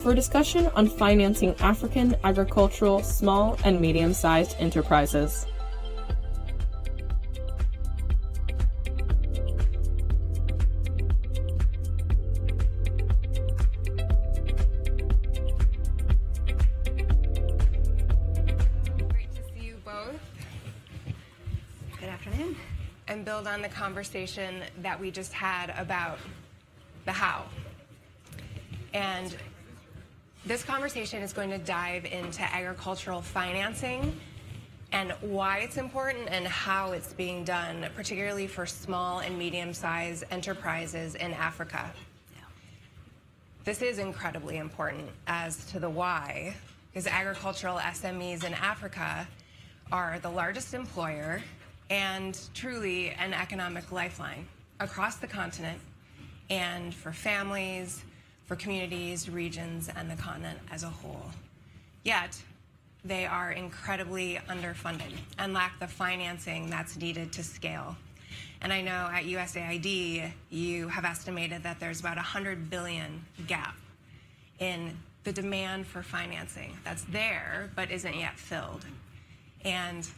for a discussion on financing African agricultural small and medium-sized enterprises. Great to see you both. Good afternoon. And build on the conversation that we just had about the how. And this conversation is going to dive into agricultural financing and why it's important and how it's being done, particularly for small and medium-sized enterprises in Africa. Yeah. This is incredibly important as to the why, because agricultural SMEs in Africa are the largest employer and truly an economic lifeline across the continent and for families, for communities, regions, and the continent as a whole. Yet, they are incredibly underfunded and lack the financing that's needed to scale. And I know at USAID, you have estimated that there's about $100 billion gap in the demand for financing that's there, but isn't yet filled. And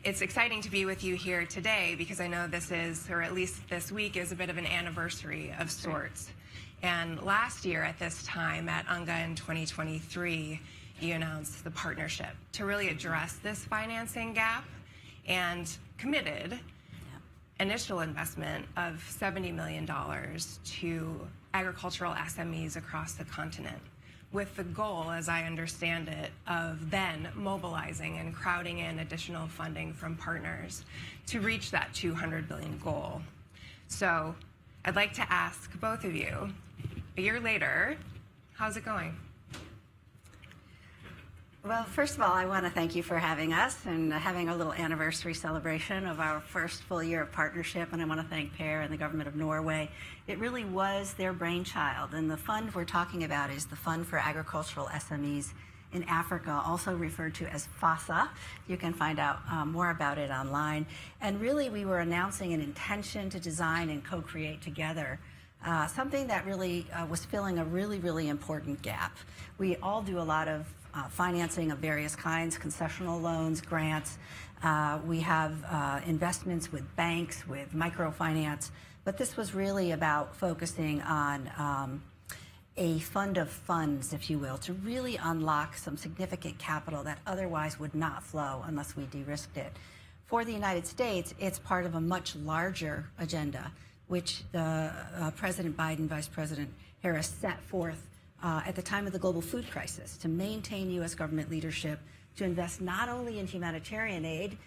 it's exciting to be with you here today because I know this is, or at least this week, is a bit of an anniversary of sorts. And last year at this time, at UNGA in 2023, you announced the partnership to really address this financing gap and committed initial investment of $70 million to agricultural SMEs across the continent, with the goal, as I understand it, of then mobilizing and crowding in additional funding from partners to reach that $200 billion goal. So I'd like to ask both of you, a year later, how's it going? Well, first of all, I want to thank you for having us and having a little anniversary celebration of our first full year of partnership. And I want to thank Per and the government of Norway. It really was their brainchild. And the fund we're talking about is the Fund for Agricultural SMEs in Africa, also referred to as FASA. You can find out more about it online. And really, we were announcing an intention to design and co-create together something that really was filling a really important gap. We all do a lot of financing of various kinds, concessional loans, grants. We have investments with banks, with microfinance, but this was really about focusing on a fund of funds, if you will, to really unlock some significant capital that otherwise would not flow unless we de-risked it. For the United States, it's part of a much larger agenda, which President Biden, Vice President Harris set forth at the time of the global food crisis to maintain U.S. government leadership, to invest not only in humanitarian aid,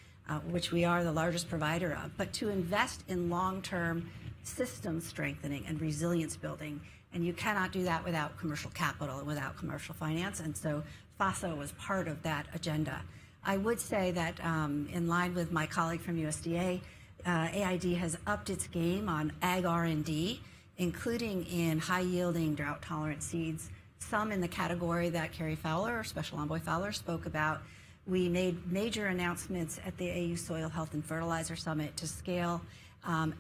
which we are the largest provider of, but to invest in long-term system strengthening and resilience building. And you cannot do that without commercial capital and without commercial finance. And so FASA was part of that agenda. I would say that in line with my colleague from USDA, AID has upped its game on ag R&D, including in high-yielding, drought-tolerant seeds, some in the category that Carrie Fowler, or Special Envoy Fowler, spoke about. We made major announcements at the AU Soil Health and Fertilizer Summit to scale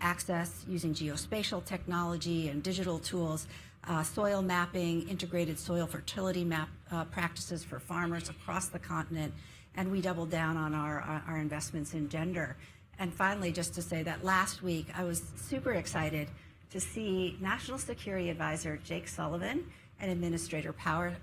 access using geospatial technology and digital tools, soil mapping, integrated soil fertility map practices for farmers across the continent, and we doubled down on our investments in gender. And finally, just to say that last week, I was super excited to see National Security Advisor Jake Sullivan and Administrator Power,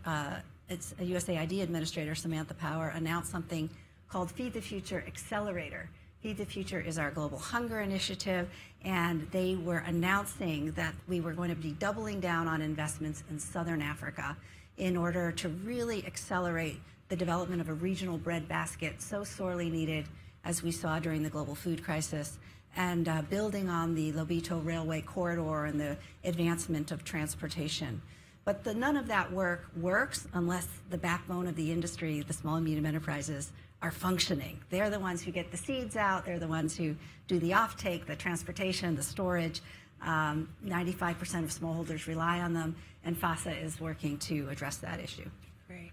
it's a USAID Administrator Samantha Power, announce something called Feed the Future Accelerator. Feed the Future is our global hunger initiative, and they were announcing that we were going to be doubling down on investments in Southern Africa in order to really accelerate the development of a regional breadbasket so sorely needed as we saw during the global food crisis, and building on the Lobito Railway corridor and the advancement of transportation. But none of that work works unless the backbone of the industry, the small and medium enterprises, are functioning. They're the ones who get the seeds out. They're the ones who do the offtake, the transportation, the storage. 95% of smallholders rely on them, and FASA is working to address that issue. Great.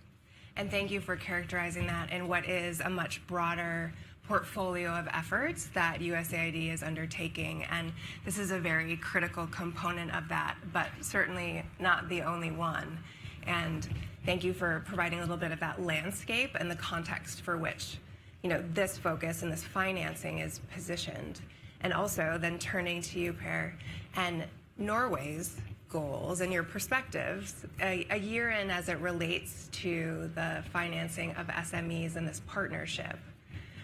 And thank you for characterizing that in what is a much broader portfolio of efforts that USAID is undertaking. And this is a very critical component of that, but certainly not the only one. And thank you for providing a little bit of that landscape and the context for which, this focus and this financing is positioned. And also then turning to you, Per, and Norway's goals and your perspectives a year in as it relates to the financing of SMEs and this partnership.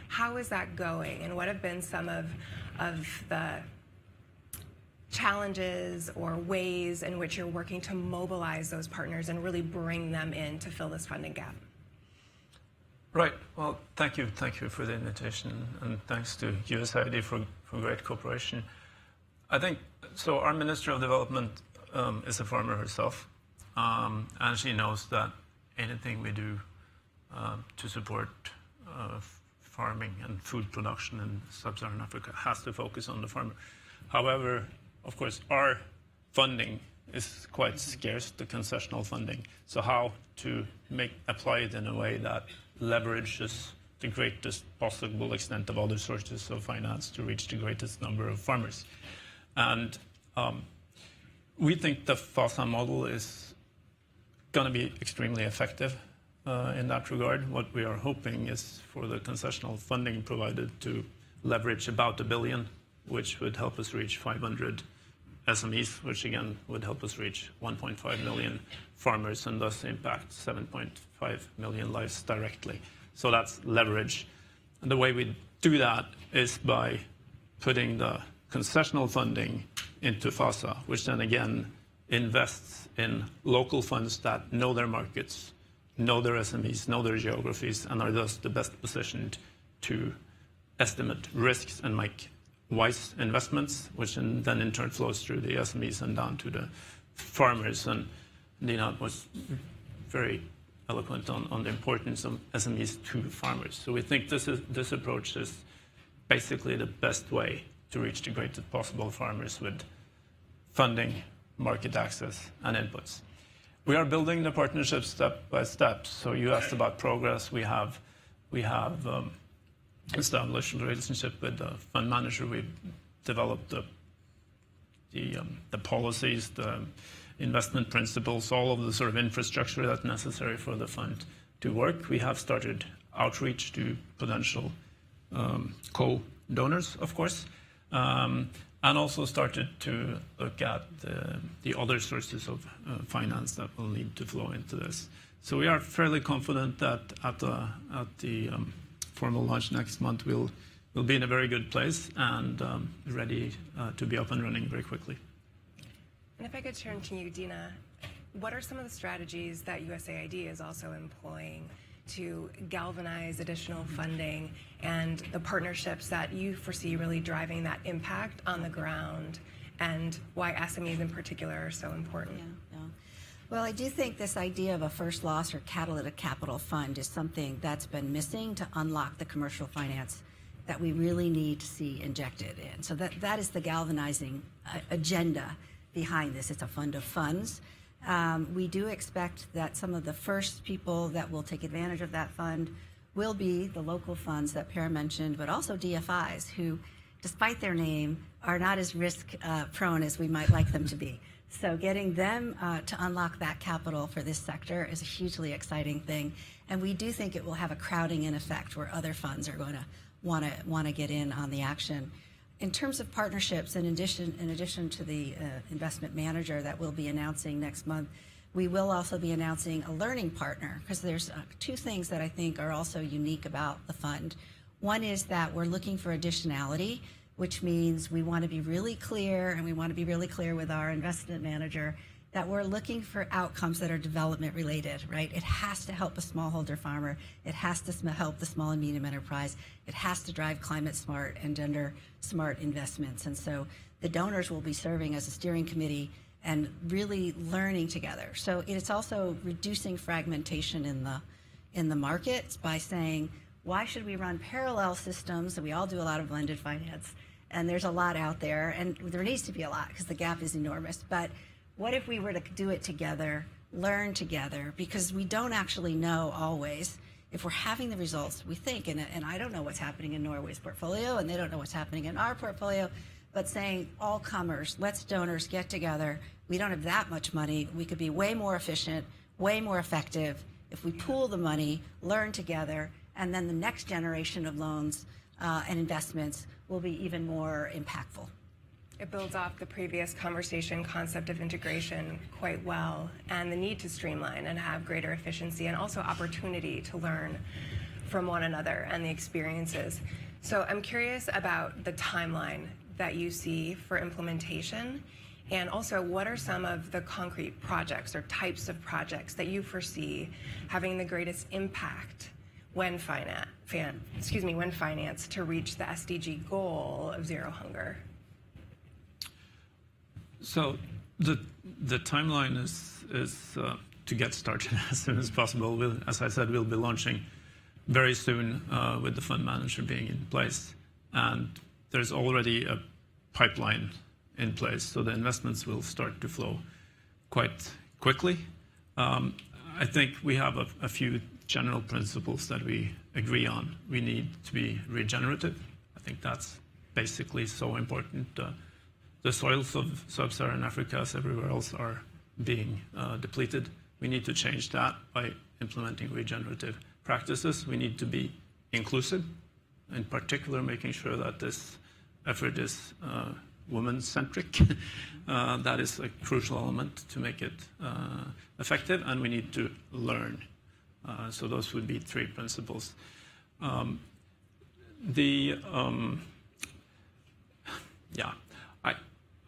How is that going, and what have been some of the challenges or ways in which you're working to mobilize those partners and really bring them in to fill this funding gap? Right. Well, thank you for the invitation, and thanks to USAID for great cooperation. I think so. Our Minister of Development is a farmer herself, and she knows that anything we do to support farming and food production in sub-Saharan Africa has to focus on the farmer. However, of course, our funding is quite scarce, the concessional funding. So how to apply it in a way that leverages the greatest possible extent of other sources of finance to reach the greatest number of farmers. And we think the FASA model is going to be extremely effective in that regard. What we are hoping is for the concessional funding provided to leverage about $1 billion, which would help us reach 500 SMEs, which again would help us reach 1.5 million farmers and thus impact 7.5 million lives directly. So that's leverage. And the way we do that is by putting the concessional funding into FASA, which then again invests in local funds that know their markets, know their SMEs, know their geographies, and are thus the best positioned to estimate risks and make wise investments, which then in turn flows through the SMEs and down to the farmers. And Dina was very eloquent on the importance of SMEs to farmers. So we think this approach is basically the best way to reach the greatest possible farmers with funding, market access, and inputs. We are building the partnership step by step. So you asked about progress. We have established a relationship with the fund manager. We've developed the policies, the investment principles, all of the sort of infrastructure that's necessary for the fund to work. We have started outreach to potential co-donors, of course, and also started to look at the other sources of finance that will need to flow into this. So we are fairly confident that at the formal launch next month, we'll be in a very good place and ready to be up and running very quickly. And if I could turn to you, Dina, what are some of the strategies that USAID is also employing to galvanize additional funding and the partnerships that you foresee really driving that impact on the ground, and why SMEs in particular are so important? Yeah. Well, I do think this idea of a first loss or catalytic capital fund is something that's been missing to unlock the commercial finance that we really need to see injected in. So that is the galvanizing agenda behind this. It's a fund of funds. We do expect that some of the first people that will take advantage of that fund will be the local funds that Per mentioned, but also DFIs, who, despite their name, are not as risk prone as we might like them to be. So getting them to unlock that capital for this sector is a hugely exciting thing. And we do think it will have a crowding in effect where other funds are going to want to get in on the action. In terms of partnerships, in addition to the investment manager that we'll be announcing next month, we will also be announcing a learning partner, because there's two things that I think are also unique about the fund. One is that we're looking for additionality, which means we want to be really clear, and we want to be really clear with our investment manager that we're looking for outcomes that are development related, right? It has to help a smallholder farmer. It has to help the small and medium enterprise. It has to drive climate smart and gender smart investments. And so the donors will be serving as a steering committee and really learning together. So it's also reducing fragmentation in the markets by saying, why should we run parallel systems? And we all do a lot of blended finance, and there's a lot out there, and there needs to be a lot because the gap is enormous. But what if we were to do it together, learn together? Because we don't actually know always if we're having the results we think, and I don't know what's happening in Norway's portfolio, and they don't know what's happening in our portfolio, but saying all comers, let's donors get together. We don't have that much money. We could be way more efficient, way more effective if we pool the money, learn together, and then the next generation of loans and investments will be even more impactful. It builds off the previous conversation concept of integration quite well, and the need to streamline and have greater efficiency, and also opportunity to learn from one another and the experiences. So I'm curious about the timeline that you see for implementation, and also what are some of the concrete projects or types of projects that you foresee having the greatest impact when financed to reach the SDG goal of zero hunger? So the timeline is to get started as soon as possible. As I said, we'll be launching very soon with the fund manager being in place. And there's already a pipeline in place, so the investments will start to flow quite quickly. I think we have a few general principles that we agree on. We need to be regenerative. I think that's basically so important. The soils of sub-Saharan Africa, as everywhere else, are being depleted. We need to change that by implementing regenerative practices. We need to be inclusive, in particular making sure that this effort is woman-centric. That is a crucial element to make it effective, and we need to learn. So those would be three principles.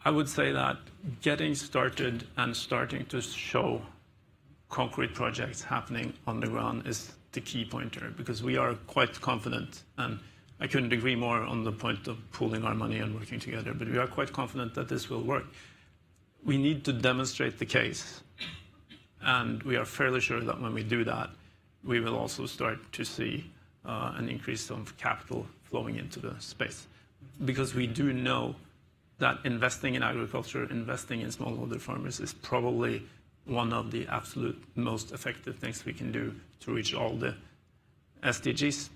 I would say that getting started and starting to show concrete projects happening on the ground is the key pointer, because we are quite confident, and I couldn't agree more on the point of pooling our money and working together, but we are quite confident that this will work. We need to demonstrate the case, and we are fairly sure that when we do that, we will also start to see an increase of capital flowing into the space. Because we do know that investing in agriculture, investing in smallholder farmers is probably one of the absolute most effective things we can do to reach all the SDGs.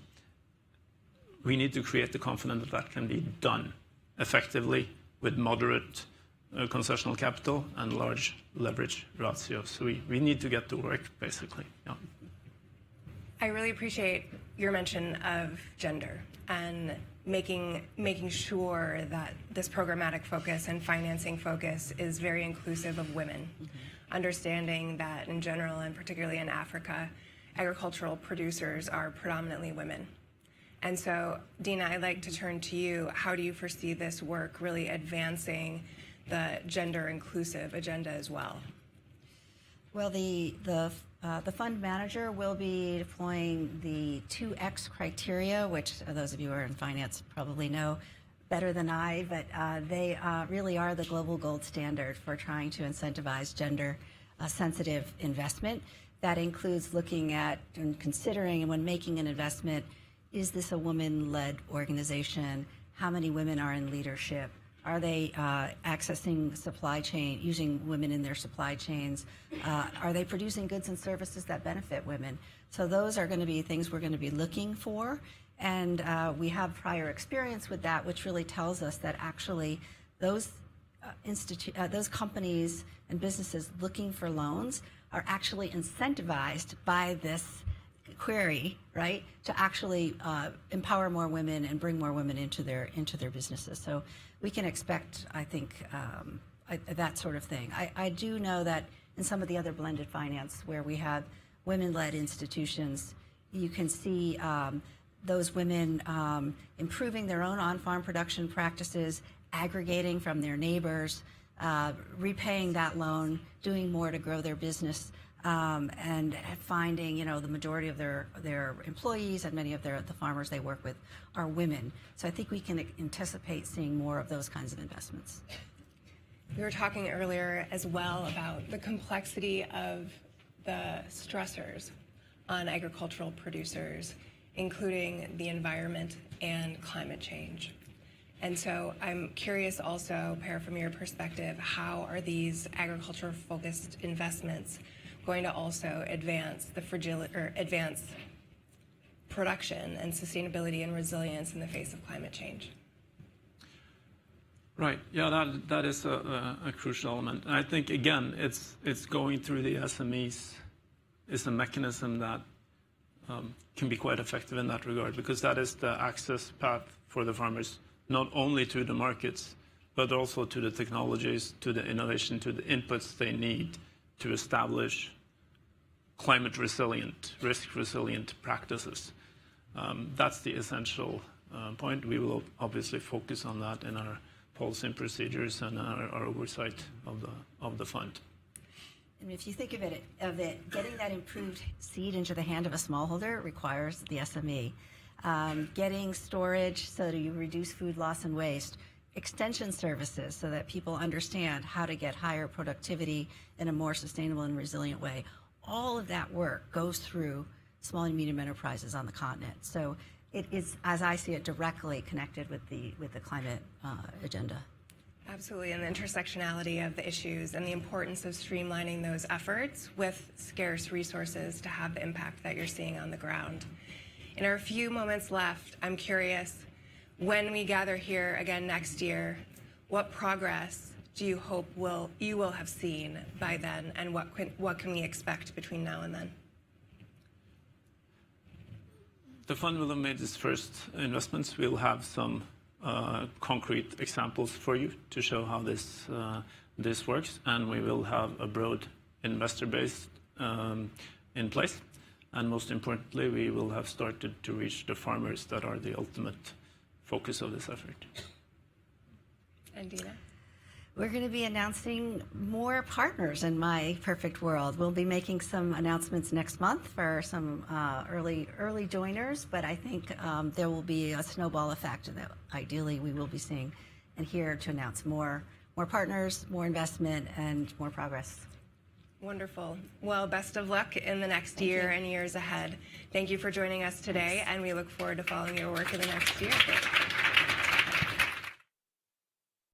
We need to create the confidence that that can be done effectively with moderate concessional capital and large leverage ratios. So we need to get to work, basically. Yeah. I really appreciate your mention of gender and making sure that this programmatic focus and financing focus is very inclusive of women. Understanding that in general, and particularly in Africa, agricultural producers are predominantly women. And so, Dina, I'd like to turn to you. How do you foresee this work really advancing the gender-inclusive agenda as well? Well, the fund manager will be deploying the 2X criteria, which those of you who are in finance probably know better than I, but they really are the global gold standard for trying to incentivize gender-sensitive investment. That includes looking at and considering, and when making an investment, is this a woman-led organization? How many women are in leadership? Are they accessing supply chain, using women in their supply chains? Are they producing goods and services that benefit women? So those are going to be things we're going to be looking for. And we have prior experience with that, which really tells us that actually those companies and businesses looking for loans are actually incentivized by this query, right, to actually empower more women and bring more women into their businesses. So we can expect, I think, that sort of thing. I do know that in some of the other blended finance where we have women-led institutions, you can see those women improving their own on-farm production practices, aggregating from their neighbors, repaying that loan, doing more to grow their business, and finding, the majority of their employees and many of the farmers they work with are women. So I think we can anticipate seeing more of those kinds of investments. We were talking earlier as well about the complexity of the stressors on agricultural producers, including the environment and climate change. And so I'm curious also, Per, from your perspective, how are these agriculture-focused investments going to also advance advance production and sustainability and resilience in the face of climate change? Right. Yeah, that is a crucial element. And I think, again, it's going through the SMEs is a mechanism that can be quite effective in that regard, because that is the access path for the farmers, not only to the markets, but also to the technologies, to the innovation, to the inputs they need to establish climate resilient, risk resilient practices. That's the essential point. We will obviously focus on that in our policy and procedures and our oversight of the fund. And if you think of it, getting that improved seed into the hand of a smallholder requires the SME. Getting storage so that you reduce food loss and waste, extension services so that people understand how to get higher productivity in a more sustainable and resilient way. All of that work goes through small and medium enterprises on the continent. So it is, as I see it, directly connected with the climate agenda. Absolutely, and the intersectionality of the issues and the importance of streamlining those efforts with scarce resources to have the impact that you're seeing on the ground. In our few moments left, I'm curious, when we gather here again next year, what progress do you hope you will have seen by then, and what can we expect between now and then? The fund will have made its first investments. We'll have some concrete examples for you to show how this works, and we will have a broad investor base in place. And most importantly, we will have started to reach the farmers that are the ultimate focus of this effort. And Dina? We're going to be announcing more partners in My Perfect World. We'll be making some announcements next month for some early joiners, but I think there will be a snowball effect that ideally we will be seeing and here to announce more partners, more investment, and more progress. Wonderful. Well, best of luck in the next year and years ahead. Thank you for joining us today, and we look forward to following your work in the next year.